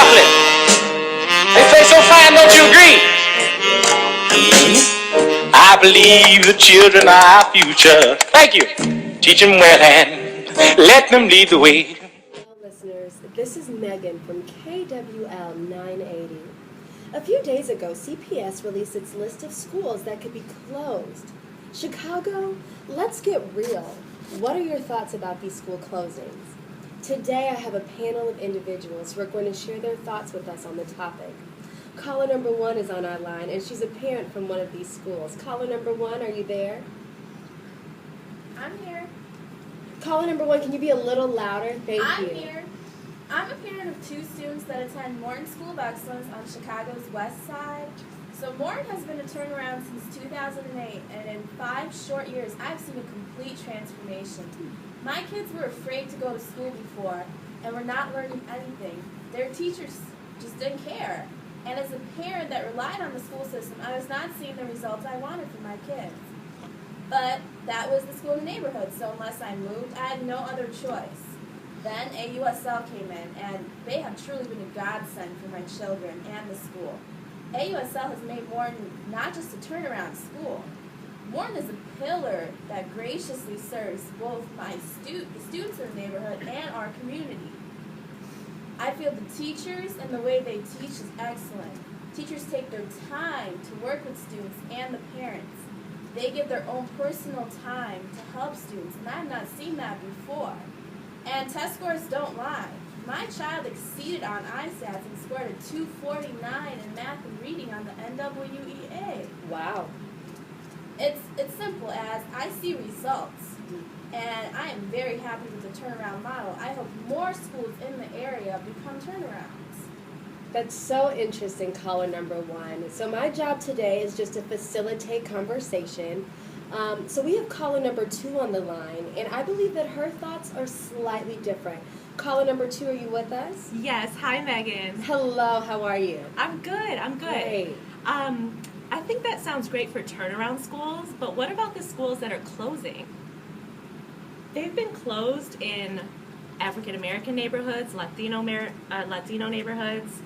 chocolate. They play so fine, don't you agree? I believe the children are our future. Thank you. Teach them well and let them lead the way. Listeners, this is Megan from KWL 980. A few days ago, CPS released its list of schools that could be closed. Chicago, let's get real. What are your thoughts about these school closings? Today I have a panel of individuals who are going to share their thoughts with us on the topic. Caller number 1 is on our line, and she's a parent from one of these schools. Caller number 1, are you there? I'm here. Caller number 1, can you be a little louder? Thank you. I'm here. I'm a parent of 2 students that attend Morton School of Excellence on Chicago's west side. So Morton has been a turnaround since 2008, and in 5 short years, I've seen a complete transformation. My kids were afraid to go to school before, and were not learning anything. Their teachers just didn't care. And as a parent that relied on the school system, I was not seeing the results I wanted for my kids. But that was the school in the neighborhood, so unless I moved, I had no other choice. Then AUSL came in, and they have truly been a godsend for my children and the school. AUSL has made Morton not just a turnaround school. Morton is a pillar that graciously serves both the students in the neighborhood and our community. I feel the teachers and the way they teach is excellent. Teachers take their time to work with students and the parents. They give their own personal time to help students, and I have not seen that before. And test scores don't lie. My child exceeded on ISATs and scored a 249 in math and reading on the NWEA. Wow. It's simple as I see results, and I am very happy with the turnaround model. I hope more schools in the area become turnarounds. That's so interesting, caller number 1. So my job today is just to facilitate conversation. So we have caller number 2 on the line, and I believe that her thoughts are slightly different. Caller number 2, are you with us? Yes. Hi, Megan. Hello, how are you? I'm good. Great. I think that sounds great for turnaround schools, but what about the schools that are closing? They've been closed in African American neighborhoods, Latino neighborhoods,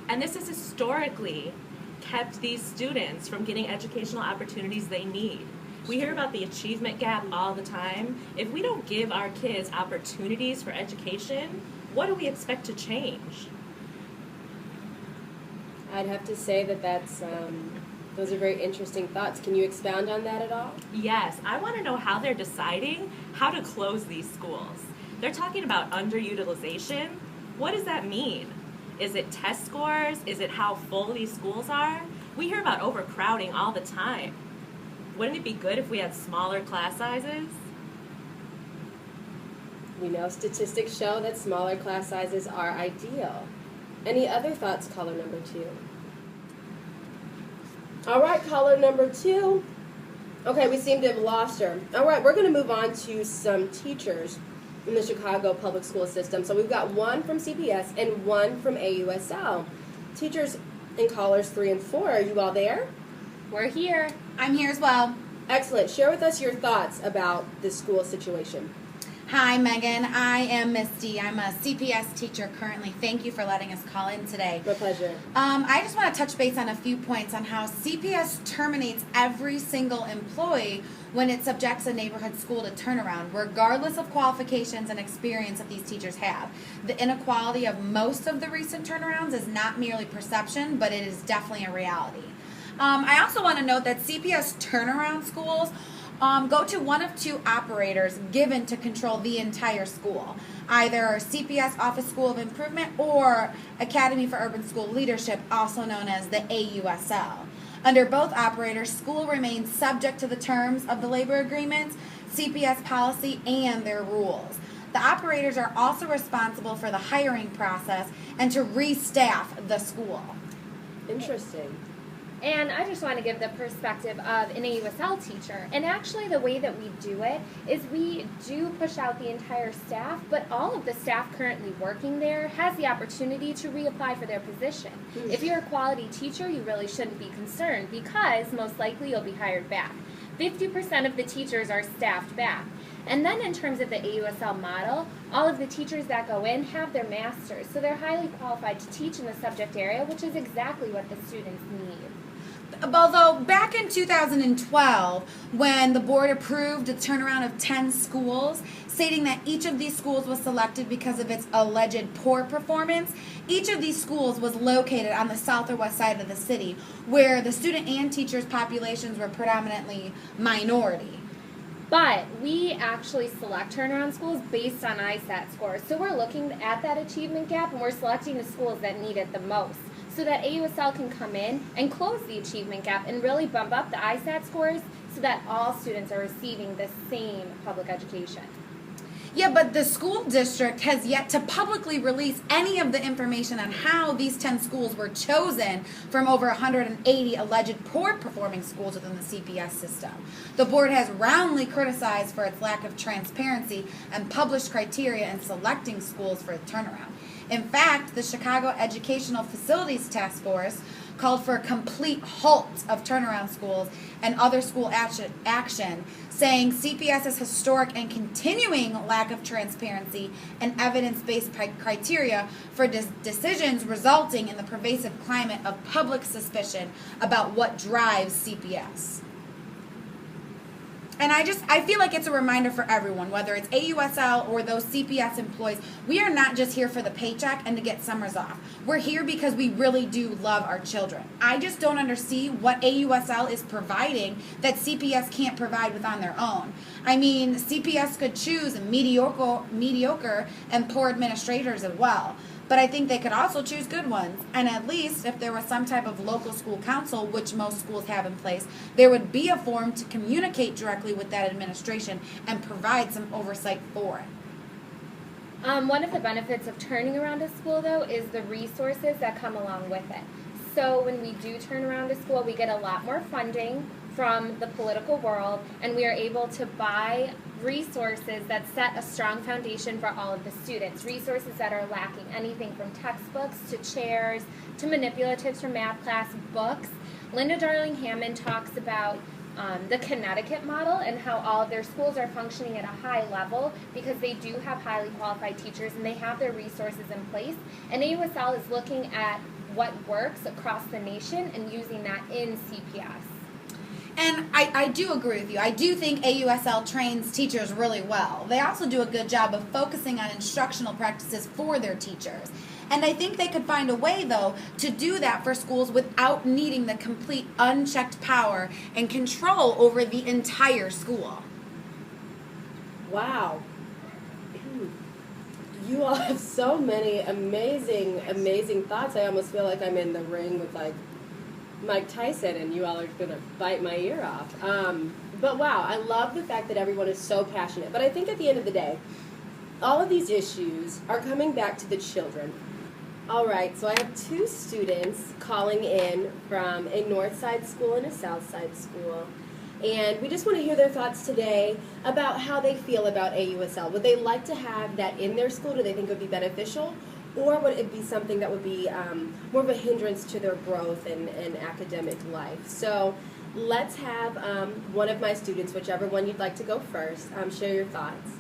and this has historically kept these students from getting educational opportunities they need. We hear about the achievement gap all the time. If we don't give our kids opportunities for education, what do we expect to change? I'd have to say that those are very interesting thoughts. Can you expound on that at all? Yes, I want to know how they're deciding how to close these schools. They're talking about underutilization. What does that mean? Is it test scores? Is it how full these schools are? We hear about overcrowding all the time. Wouldn't it be good if we had smaller class sizes? We know statistics show that smaller class sizes are ideal. Any other thoughts, caller number 2? All right, caller number 2. Okay, we seem to have lost her. All right, we're going to move on to some teachers in the Chicago public school system. So we've got 1 from CPS and 1 from AUSL. Teachers in callers 3 and 4, are you all there? We're here. I'm here as well. Excellent. Share with us your thoughts about this school situation. Hi, Megan. I am Misty. I'm a CPS teacher currently. Thank you for letting us call in today. My pleasure. I just want to touch base on a few points on how CPS terminates every single employee when it subjects a neighborhood school to turnaround, regardless of qualifications and experience that these teachers have. The inequality of most of the recent turnarounds is not merely perception, but it is definitely a reality. I also want to note that CPS turnaround schools go to one of 2 operators given to control the entire school, either CPS Office School of Improvement or Academy for Urban School Leadership, also known as the AUSL. Under both operators, school remains subject to the terms of the labor agreements, CPS policy, and their rules. The operators are also responsible for the hiring process and to restaff the school. Interesting. And I just want to give the perspective of an AUSL teacher. And actually the way that we do it is we do push out the entire staff, but all of the staff currently working there has the opportunity to reapply for their position. If you're a quality teacher, you really shouldn't be concerned because most likely you'll be hired back. 50% of the teachers are staffed back. And then in terms of the AUSL model, all of the teachers that go in have their masters, so they're highly qualified to teach in the subject area, which is exactly what the students need. Although back in 2012, when the board approved a turnaround of 10 schools, stating that each of these schools was selected because of its alleged poor performance, each of these schools was located on the south or west side of the city, where the student and teachers populations were predominantly minority. But we actually select turnaround schools based on ISAT scores. So we're looking at that achievement gap and we're selecting the schools that need it the most, so that AUSL can come in and close the achievement gap and really bump up the ISAT scores so that all students are receiving the same public education. Yeah, but the school district has yet to publicly release any of the information on how these 10 schools were chosen from over 180 alleged poor performing schools within the CPS system. The board has roundly criticized for its lack of transparency and published criteria in selecting schools for a turnaround. In fact, the Chicago Educational Facilities Task Force called for a complete halt of turnaround schools and other school action, saying CPS's historic and continuing lack of transparency and evidence-based criteria for decisions resulting in the pervasive climate of public suspicion about what drives CPS. And I feel like it's a reminder for everyone, whether it's AUSL or those CPS employees, we are not just here for the paycheck and to get summers off. We're here because we really do love our children. I just don't understand what AUSL is providing that CPS can't provide with on their own. I mean, CPS could choose mediocre and poor administrators as well. But I think they could also choose good ones. And at least if there was some type of local school council, which most schools have in place, there would be a forum to communicate directly with that administration and provide some oversight for it. One of the benefits of turning around a school, though, is the resources that come along with it. So when we do turn around a school, we get a lot more funding from the political world, and we are able to buy resources that set a strong foundation for all of the students. Resources that are lacking, anything from textbooks to chairs to manipulatives for math class, books. Linda Darling Hammond talks about the Connecticut model and how all of their schools are functioning at a high level because they do have highly qualified teachers and they have their resources in place. And AUSL is looking at what works across the nation and using that in CPS. And I do agree with you. I do think AUSL trains teachers really well. They also do a good job of focusing on instructional practices for their teachers. And I think they could find a way, though, to do that for schools without needing the complete unchecked power and control over the entire school. Wow. You all have so many amazing thoughts. I almost feel like I'm in the ring with, like, Mike Tyson, and you all are going to bite my ear off. But wow, I love the fact that everyone is so passionate. But I think at the end of the day, all of these issues are coming back to the children. All right, so I have two students calling in from a north side school and a south side school. And we just want to hear their thoughts today about how they feel about AUSL. Would they like to have that in their school? Do they think it would be beneficial? Or would it be something that would be more of a hindrance to their growth and academic life? So let's have one of my students, whichever one you'd like to go first, share your thoughts.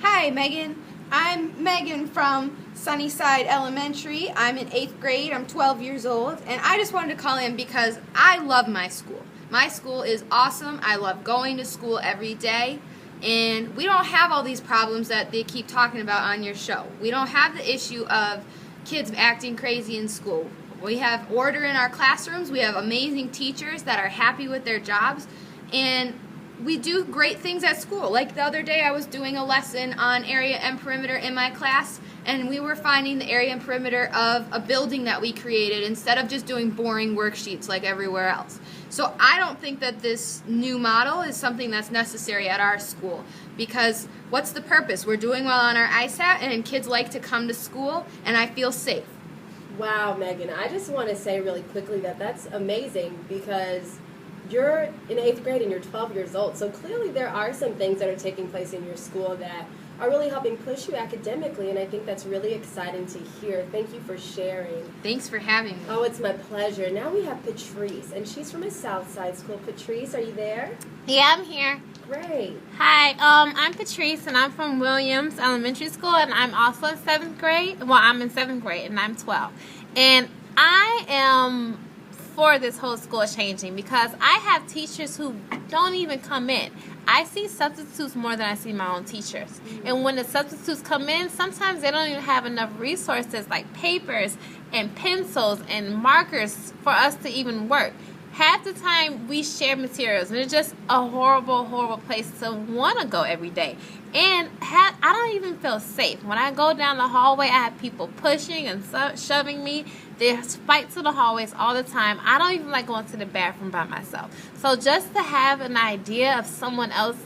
Hi, Megan. I'm Megan from Sunnyside Elementary. I'm in 8th grade. I'm 12 years old. And I just wanted to call in because I love my school. My school is awesome. I love going to school every day. And we don't have all these problems that they keep talking about on your show. We don't have the issue of kids acting crazy in school. We have order in our classrooms. We have amazing teachers that are happy with their jobs. And we do great things at school. Like the other day I was doing a lesson on area and perimeter in my class, and we were finding the area and perimeter of a building that we created instead of just doing boring worksheets like everywhere else. So I don't think that this new model is something that's necessary at our school, because what's the purpose? We're doing well on our ISAT, and kids like to come to school, and I feel safe. Wow, Megan, I just want to say really quickly that that's amazing, because you're in 8th grade and you're 12 years old, so clearly there are some things that are taking place in your school that are really helping push you academically, and I think that's really exciting to hear. Thank you for sharing. Thanks for having me. Oh, it's my pleasure. Now we have Patrice, and she's from a Southside school. Patrice, are you there? Yeah, I'm here. Great. Hi, I'm Patrice, and I'm from Williams Elementary School, and I'm also in 7th grade. Well, I'm in 7th grade, and I'm 12. And I am for this whole school changing because I have teachers who don't even come in. I see substitutes more than I see my own teachers. And when the substitutes come in, sometimes they don't even have enough resources like papers and pencils and markers for us to even work. Half the time we share materials, and it's just a horrible, horrible place to want to go every day. And I don't even feel safe. When I go down the hallway, I have people pushing and shoving me. There's fights in the hallways all the time. I don't even like going to the bathroom by myself. So just to have an idea of someone else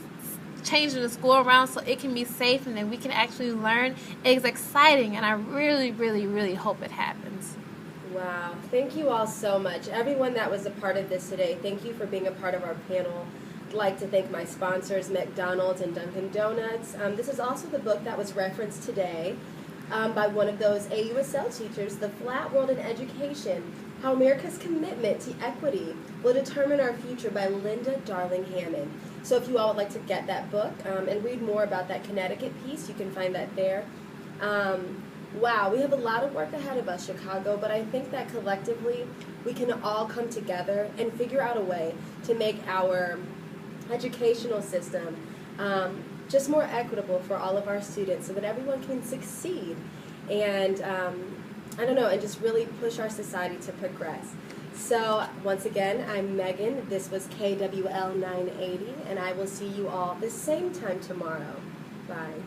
changing the school around so it can be safe and then we can actually learn is exciting. And I really, really, really hope it happens. Wow. Thank you all so much. Everyone that was a part of this today, thank you for being a part of our panel. I'd like to thank my sponsors, McDonald's and Dunkin' Donuts. This is also the book that was referenced today by one of those AUSL teachers, The Flat World in Education, How America's Commitment to Equity Will Determine Our Future by Linda Darling Hammond. So if you all would like to get that book and read more about that Connecticut piece, you can find that there. Wow, we have a lot of work ahead of us, Chicago, but I think that collectively we can all come together and figure out a way to make our educational system just more equitable for all of our students so that everyone can succeed and, I don't know, and just really push our society to progress. So, once again, I'm Megan. This was KWL 980, and I will see you all the same time tomorrow. Bye.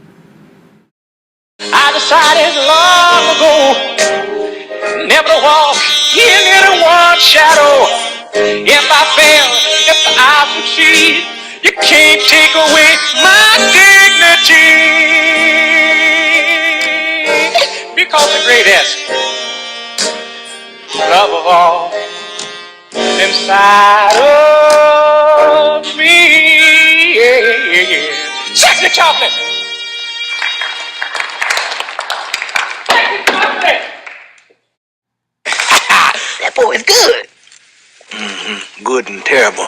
I decided long ago never to walk in anyone's shadow. If I fail, if I succeed, you can't take away my dignity. Because the greatest love of all is inside of me. Yeah. Sexy chocolate. That boy is good. Good and terrible.